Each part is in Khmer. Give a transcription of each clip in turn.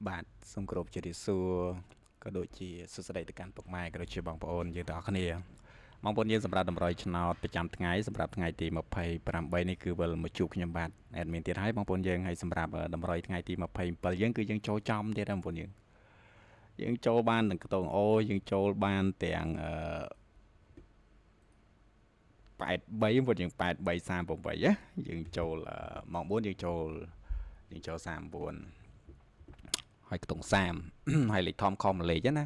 បាទសូមគោរពជម្រាបសួរក៏ដូចជាសួស្តីទៅកាន់ពុកម៉ែក៏ដូចជាបងប្អូនយើងទាំងអស់គ្នាបងប្អូនយើងសម្រាប់តម្រុយឆ្នោតប្រចាំថ្ងៃសម្រាប់ថ្ងៃទី28នេះគឺវិលមកជួបខ្ញុំបាទអេដមីនទៀតហើយបងប្អូនយើងហើយសម្រាប់តម្រុយថ្ងៃទី27យើងគឺយើងចូលចំទៀតហើយបងប្អូនយើងចូលបានទាំងខ្ទង់អូយើងចូលបានទាំង83បងប្អូនយើង8338ណាយើងចូលម៉ោង4យើងចូល39ហើយខ្ទង់30ហើយលេខធំខំលេខណា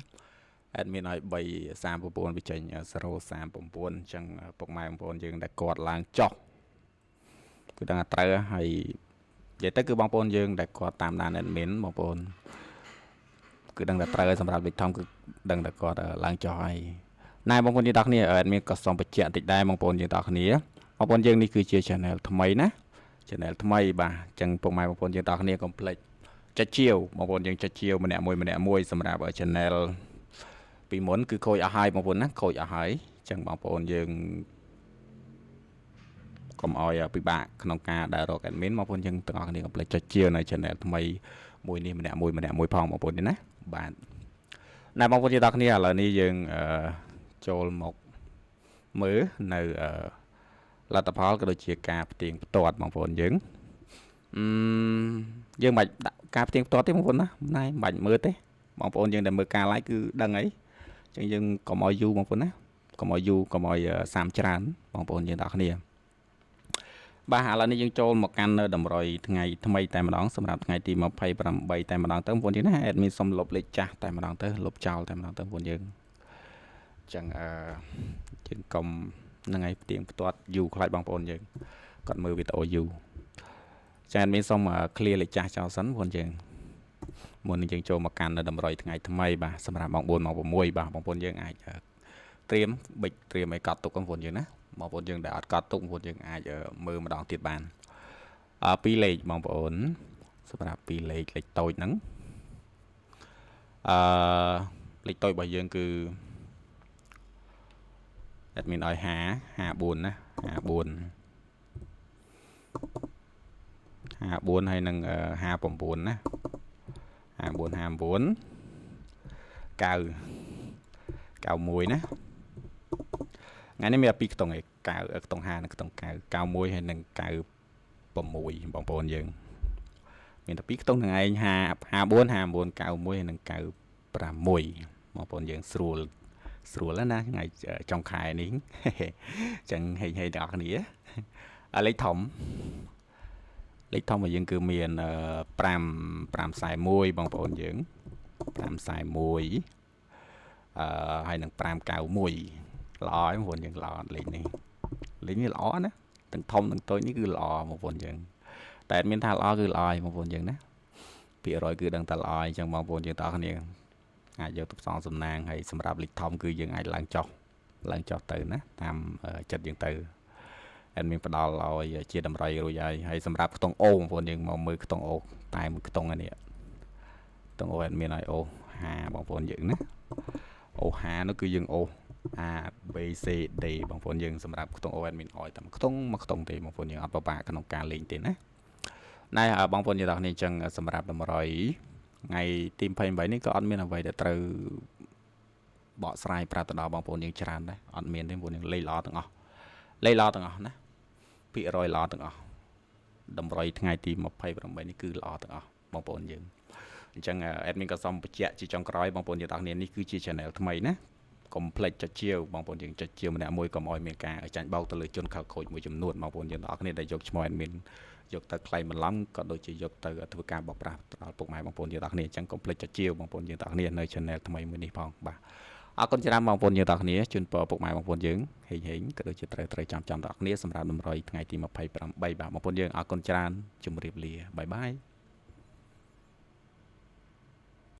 អត់មានឲ្យ3 39វាចេញ039អញ្ចឹងពុកម៉ែបងប្អូនយើងដែលគាត់ឡើងចុះគឺដឹងថាត្រូវហើយនិយាយទៅគឺបងប្អូនយើងដែលគាត់តាមដាន admin បងប្អូនគឺដឹងថាត្រូវហើយសម្រាប់លេខធំគឺដឹងថាគាត់ឡើងចុះហើយណែបងប្អូនយើងទាំងគ្នា admin ក៏សូមបញ្ជាក់តិចដែរបងប្អូនយើងទាំងគ្នាបងប្អូនយើងនេះគឺជា channel ថ្មីណា channel ថ្មីបាទអញ្ចឹងពុកម៉ែបងប្អូនយើងទាំងគ្នាកុំភ្លេចចុចជាវបងប្អូនយើងចុចជាវម្នាក់មួយសម្រាប់ channel ពីមុនគឺខូចអស់ហើយបងប្អូនណាខូចអស់ហើយអញ្ចឹងបងប្អូនយើងកុំឲ្យពិបាកក្នុងការដែលរក admin បងប្អូនយើងទាំងអស់គ្នាកុំភ្លេចចុចជាវនៅ channel ថ្មីមួយនេះម្នាក់មួយផងបងប្អូនណាបាទណែបងប្អូនយើងទាំងគ្នាឥឡូវនេះយើងចូលមកមើលនៅលទ្ធផលក៏ដូចជាការផ្ទៀងផ្ទាត់បងប្អូនយើងយើងមិនដាក់ការផ្ទៀងផ្ទាត់ទេបងប្អូនណាណែមិនបាច់មើលទេបងប្អូនយើងដែលមើលការ live គឺដឹងអីអញ្ចឹងយើងកុំឲ្យយូរបងប្អូនណាកុំឲ្យយូរកុំឲ្យសាមច្រើនបងប្អូនយើងទាំងគ្នាបាទឥឡូវនេះយើងចូលមកកាន់នៅតម្រុយថ្ងៃថ្មីតែម្ដងសម្រាប់ថ្ងៃទី28តែម្ដងទៅបងប្អូនយើងណា admin សុំលុបលេខចាស់តែម្ដងទៅលុបចោលតែម្ដងទៅបងប្អូនយើងអញ្ចឹងយើងកុំនឹងឲ្យផ្ទៀងផ្ទាត់យូរខ្លាចបងប្អូនយើងគាត់មើលវីដេអូយូរចា៎មានសុំ clear លេខចាស់ចោលសិនបងប្អូនយើងមុននឹងយើងចូលមកកាន់នៅតម្រុយថ្ងៃថ្មីបាទសម្រាប់ម៉ោង4ម៉ោង6បាទបងប្អូនយើងអាចត្រៀមបិចត្រៀមឲ្យកត់ទុកបងប្អូនយើងណាបងប្អូនយើងដែលអត់កត់ទុកបងប្អូនយើងអាចមើលម្ដងទៀតបាន2លេខបងប្អូនសម្រាប់2លេខតូចហ្នឹងលេខតូចរបស់យើងគឺអត់មានឲ្យ54ណា54ហើយនឹង59ណា54 59 9 91ណាថ្ងៃនេះមាន2ខ្ទង់ឯ9ខ្ទង់50និងខ្ទង់9 91ហើយនឹង96បងប្អូនយើងមានតែ2ខ្ទង់នឹងឯង54 59 91ហើយនឹង96បងប្អូនយើងស្រួលណាថ្ងៃចុងខែនេះអញ្ចឹងហេងទាំងអស់គ្នាលេខធំរបស់យើងគឺមាន541បងប្អូនយើង541ហើយនឹង591ល្អហើយបងប្អូនយើងល្អលេខនេះល្អណាទាំងធំទាំងតូចនេះគឺល្អបងប្អូនយើងតែមានថាល្អគឺល្អហើយបងប្អូនយើងណាភាគរយគឺដឹងតែល្អអញ្ចឹងបងប្អូនយើងទាំងអស់គ្នាអាចយកទៅផ្សងសំណាងហើយសម្រាប់លេខធំគឺយើងអាចឡើងចុះទៅណាតាមចិត្តយើងទៅអត់មានផ្ដាល់ឲ្យជាតម្រុយរួចហើយសម្រាប់ខ្ទង់អូបងប្អូនយើងមកមើលខ្ទង់អូតែមួយខ្ទង់នេះខ្ទង់អូអត់មានឲ្យអូ50បងប្អូនយើងណាអូ50នោះគឺយើងអូ A B C D បងប្អូនយើងសម្រាប់ខ្ទង់អូអត់មានឲ្យតែខ្ទង់មួយខ្ទង់ទេបងប្អូនយើងអត់ពិបាកក្នុងការលេងទេណាណែបងប្អូនយើងទាំងនេះអញ្ចឹងសម្រាប់តម្រុយថ្ងៃទី28នេះក៏អត់មានអ្វីដែលត្រូវបកស្រាយប្រាប់ទៅដល់បងប្អូនយើងច្រើនដែរអត់មានទេបងប្អូនយើងលេងល្អទាំងអស់ណាភាគរយល្អទាំងអស់តម្រុយថ្ងៃទី28នេះគឺល្អទាំងអស់បងប្អូនយើងអញ្ចឹងadmin ក៏សូមបញ្ជាក់ជាចុងក្រោយបងប្អូនយើងទាំងនេះគឺជា channel ថ្មីណាកុំភ្លេចចុចជាវបងប្អូនយើងចុចជាវម្នាក់មួយកុំឲ្យមានការចាញ់បោកទៅលើជនខិលខូចមួយចំនួនបងប្អូនយើងទាំងអស់គ្នាដែលយកឈ្មោះ admin យកទៅ claim បន្លំក៏ដូចជាយកទៅធ្វើការបោកប្រាស់ដល់ពុកម៉ែបងប្អូនយើងទាំងគ្នាអញ្ចឹងកុំភ្លេចចុចជាវបងប្អូនយើងទាំងគ្នានៅ channel ថ្មីមួយនេះផងបាទអរគុណច្រើនបងប្អូនយើងទាំងគ្នាជូនពរពុកម៉ែបងប្អូនយើងហេងក៏ដូចជាត្រូវចាំទាំងគ្នាសម្រាប់តម្រុយថ្ងៃទី28បាទបងប្អូនយើងអរគុណច្រើនជម្រាបលាបាយបាយ